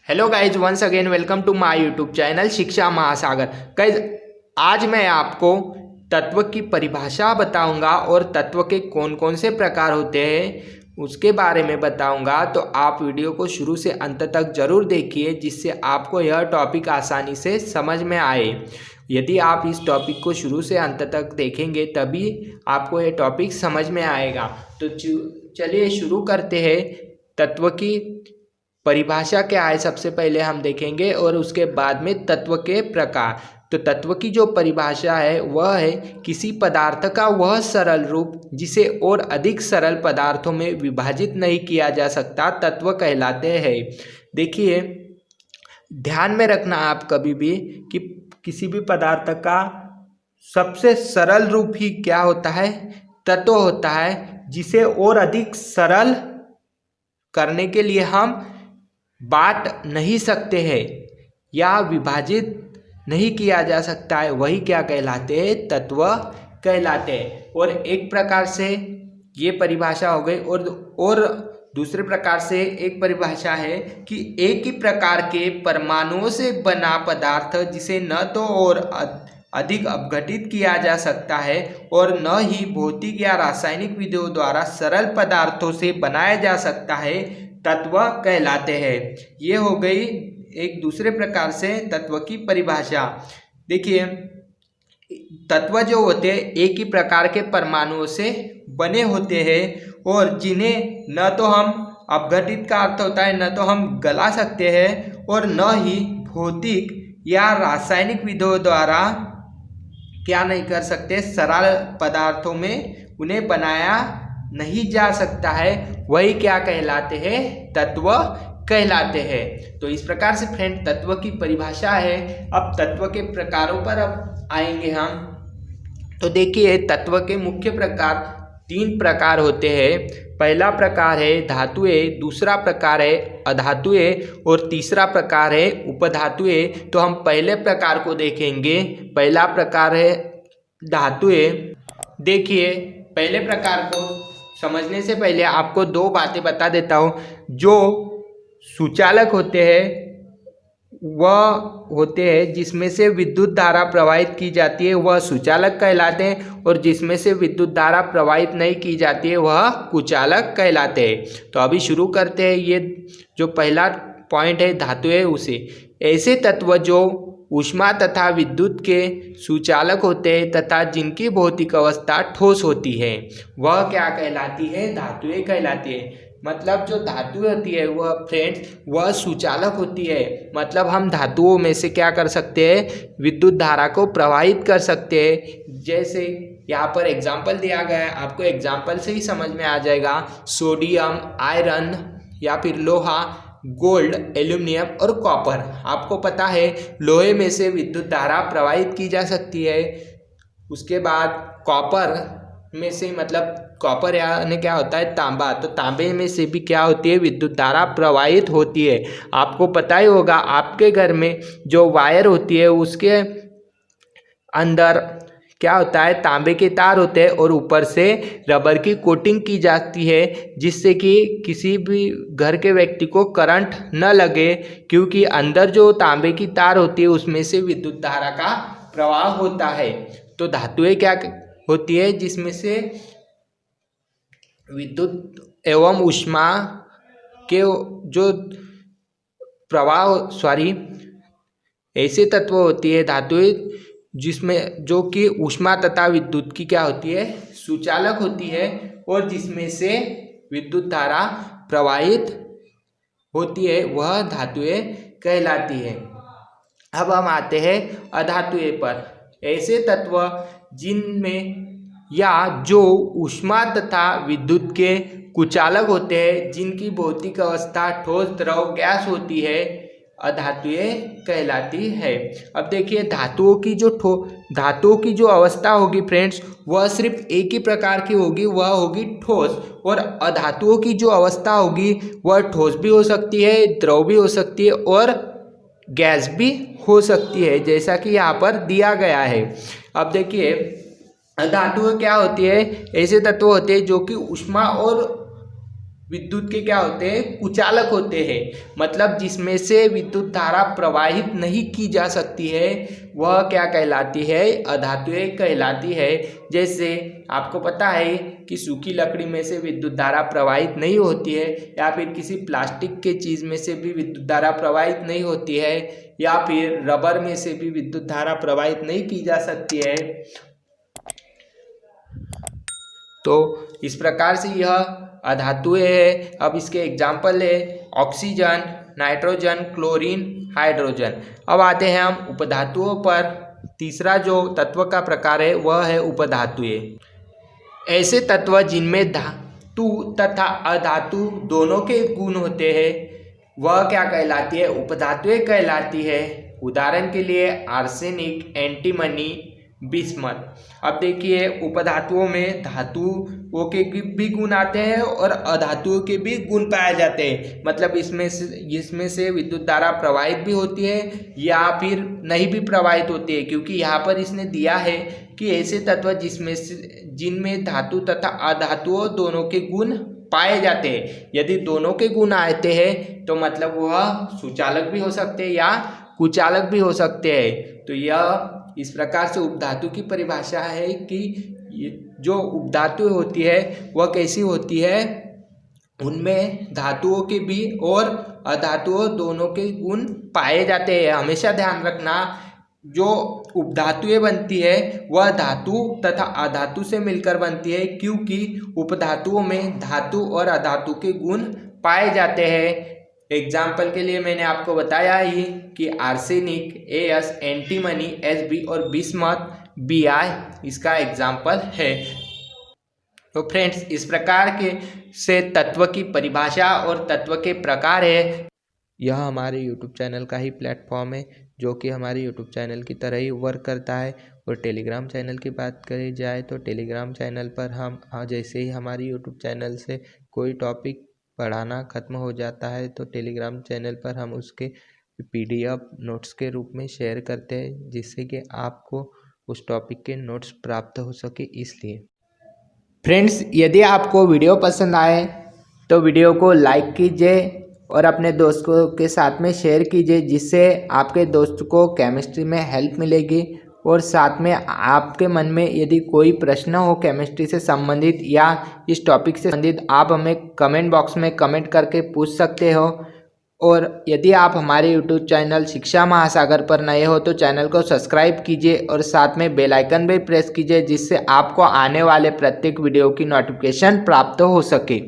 Hello guys, once again welcome to my YouTube channel Shiksha Mahasagar. Guys, आज मैं आपको तत्व की परिभाषा बताऊंगा और तत्व के कौन कौन से प्रकार होते हैं उसके बारे में बताऊंगा। तो आप वीडियो को शुरू से अंत तक जरूर देखिए, जिससे आपको यह टॉपिक आसानी से समझ में आए। यदि आप इस टॉपिक को शुरू से अंत तक देखेंगे तभी आपको यह टॉपिक समझ में आएगा। तो चलिए शुरू करते हैं। तत्व की परिभाषा क्या है सबसे पहले हम देखेंगे और उसके बाद में तत्व के प्रकार। तो तत्व की जो परिभाषा है वह है किसी पदार्थ का वह सरल रूप जिसे और अधिक सरल पदार्थों में विभाजित नहीं किया जा सकता तत्व कहलाते हैं। देखिए, ध्यान में रखना आप कभी भी कि किसी भी पदार्थ का सबसे सरल रूप ही क्या होता है, तत्व होता है, जिसे और अधिक सरल करने के लिए हम बांट नहीं सकते हैं या विभाजित नहीं किया जा सकता है, वही क्या कहलाते हैं, तत्व कहलाते हैं। और एक प्रकार से ये परिभाषा हो गई और दूसरे प्रकार से एक परिभाषा है कि एक ही प्रकार के परमाणुओं से बना पदार्थ जिसे न तो और अधिक अपघटित किया जा सकता है और न ही भौतिक या रासायनिक विधियों द्वारा सरल पदार्थों से बनाया जा सकता है, तत्व कहलाते हैं। ये हो गई एक दूसरे प्रकार से तत्व की परिभाषा। देखिए, तत्व जो होते हैं एक ही प्रकार के परमाणुओं से बने होते हैं और जिन्हें न तो हम अपघटित का अर्थ होता है न तो हम गला सकते हैं और न ही भौतिक या रासायनिक विधियों द्वारा क्या नहीं कर सकते, सरल पदार्थों में उन्हें बनाया नहीं जा सकता है, वही क्या कहलाते हैं, तत्व कहलाते हैं। तो इस प्रकार से फ्रेंड तत्व की परिभाषा है। अब तत्व के प्रकारों पर अब आएंगे हम। तो देखिए, तत्व के मुख्य प्रकार 3 प्रकार होते हैं। पहला प्रकार है धातुएं, दूसरा प्रकार है अधातुएं और तीसरा प्रकार है उपधातुएं। तो हम पहले प्रकार को देखेंगे। पहला प्रकार है धातुएं। देखिए, पहले प्रकार को समझने से पहले आपको 2 बातें बता देता हूँ। जो सुचालक होते हैं वह होते हैं जिसमें से विद्युत धारा प्रवाहित की जाती है, वह सुचालक कहलाते हैं, और जिसमें से विद्युत धारा प्रवाहित नहीं की जाती है वह कुचालक कहलाते हैं। तो अभी शुरू करते हैं। ये जो पहला पॉइंट है धातुएं, उसे ऐसे तत्व जो ऊष्मा तथा विद्युत के सुचालक होते हैं तथा जिनकी भौतिक अवस्था ठोस होती है वह क्या कहलाती है, धातुएं कहलाती है। मतलब जो धातु होती है वह फ्रेंड्स वह सुचालक होती है। मतलब हम धातुओं में से क्या कर सकते हैं, विद्युत धारा को प्रवाहित कर सकते हैं। जैसे यहाँ पर एग्जाम्पल दिया गया है, आपको एग्जाम्पल से ही समझ में आ जाएगा। सोडियम, आयरन या फिर लोहा, गोल्ड, एल्यूमिनियम और कॉपर। आपको पता है लोहे में से विद्युत धारा प्रवाहित की जा सकती है। उसके बाद कॉपर में से, मतलब कॉपर यानी क्या होता है, तांबा। तो तांबे में से भी क्या होती है, विद्युत धारा प्रवाहित होती है। आपको पता ही होगा आपके घर में जो वायर होती है उसके अंदर क्या होता है, तांबे के तार होते हैं और ऊपर से रबर की कोटिंग की जाती है, जिससे कि किसी भी घर के व्यक्ति को करंट न लगे, क्योंकि अंदर जो तांबे की तार होती है उसमें से विद्युत धारा का प्रवाह होता है। तो धातुएं क्या होती है, जिसमें से विद्युत एवं ऊष्मा के जो ऐसे तत्व होती है धातुएं जिसमें जो कि ऊष्मा तथा विद्युत की क्या होती है, सुचालक होती है और जिसमें से विद्युत धारा प्रवाहित होती है, वह धातुएं कहलाती है। अब हम आते हैं अधातुएं पर। ऐसे तत्व जिनमें या जो ऊष्मा तथा विद्युत के कुचालक होते हैं, जिनकी भौतिक अवस्था ठोस, द्रव, गैस होती है, अधातुएं कहलाती है। अब देखिए, धातुओं की जो अवस्था होगी फ्रेंड्स वह सिर्फ एक ही प्रकार की होगी, वह होगी ठोस। और अधातुओं की जो अवस्था होगी वह ठोस भी हो सकती है, द्रव भी हो सकती है और गैस भी हो सकती है, जैसा कि यहाँ पर दिया गया है। अब देखिए, अधातुएं क्या होती है, ऐसे तत्व होते हैं जो कि ऊष्मा और विद्युत के क्या होते हैं, कुचालक होते हैं। मतलब जिसमें से विद्युत धारा प्रवाहित नहीं की जा सकती है वह क्या कहलाती है, अधातुएं कहलाती है। जैसे आपको पता है कि सूखी लकड़ी में से विद्युत धारा प्रवाहित नहीं होती है, या फिर किसी प्लास्टिक के चीज़ में से भी विद्युत धारा प्रवाहित नहीं होती है, या फिर रबर में से भी विद्युत धारा प्रवाहित नहीं की जा सकती है। तो इस प्रकार से यह अधातुएं है। अब इसके एग्जाम्पल है ऑक्सीजन, नाइट्रोजन, क्लोरीन, हाइड्रोजन। अब आते हैं हम उपधातुओं पर। तीसरा जो तत्व का प्रकार है वह है उपधातुएं। ऐसे तत्व जिनमें धातु तथा अधातु दोनों के गुण होते हैं वह क्या कहलाती है, उपधातुएं कहलाती है। उदाहरण के लिए आर्सेनिक, एंटीमनी, बिस्मथ। अब देखिए उपधातुओं में धातुओं के भी गुण आते हैं और अधातुओं के भी गुण पाए जाते हैं। मतलब इसमें से विद्युत धारा प्रवाहित भी होती है या फिर नहीं भी प्रवाहित होती है, क्योंकि यहाँ पर इसने दिया है कि ऐसे तत्व जिनमें धातु तथा अधातुओं दोनों के गुण पाए जाते हैं। यदि दोनों के गुण आते हैं तो मतलब वह सुचालक भी हो सकते हैं या कुचालक भी हो सकते हैं। तो यह इस प्रकार से उपधातु की परिभाषा है कि जो उपधातु होती है वह कैसी होती है, उनमें धातुओं के भी और अधातुओं दोनों के गुण पाए जाते हैं। हमेशा ध्यान रखना, जो उपधातुएं बनती है वह धातु तथा अधातु से मिलकर बनती है, क्योंकि उपधातुओं में धातु और अधातु के गुण पाए जाते हैं। एग्जाम्पल के लिए मैंने आपको बताया ही कि आर्सेनिक AS, एंटीमनी SB और बिस्मथ BI इसका एग्जाम्पल है। तो फ्रेंड्स, इस प्रकार के से तत्व की परिभाषा और तत्व के प्रकार है। यह हमारे YouTube चैनल का ही प्लेटफॉर्म है जो कि हमारे YouTube चैनल की तरह ही वर्क करता है। और टेलीग्राम चैनल की बात करी जाए तो टेलीग्राम चैनल पर हम जैसे ही हमारे YouTube चैनल से कोई टॉपिक पढ़ाना ख़त्म हो जाता है तो टेलीग्राम चैनल पर हम उसके PDF नोट्स के रूप में शेयर करते हैं, जिससे कि आपको उस टॉपिक के नोट्स प्राप्त हो सके। इसलिए फ्रेंड्स, यदि आपको वीडियो पसंद आए तो वीडियो को लाइक कीजिए और अपने दोस्तों के साथ में शेयर कीजिए, जिससे आपके दोस्त को केमिस्ट्री में हेल्प मिलेगी। और साथ में आपके मन में यदि कोई प्रश्न हो केमिस्ट्री से संबंधित या इस टॉपिक से संबंधित, आप हमें कमेंट बॉक्स में कमेंट करके पूछ सकते हो। और यदि आप हमारे YouTube चैनल शिक्षा महासागर पर नए हो तो चैनल को सब्सक्राइब कीजिए और साथ में बेल आइकन भी प्रेस कीजिए, जिससे आपको आने वाले प्रत्येक वीडियो की नोटिफिकेशन प्राप्त हो सके।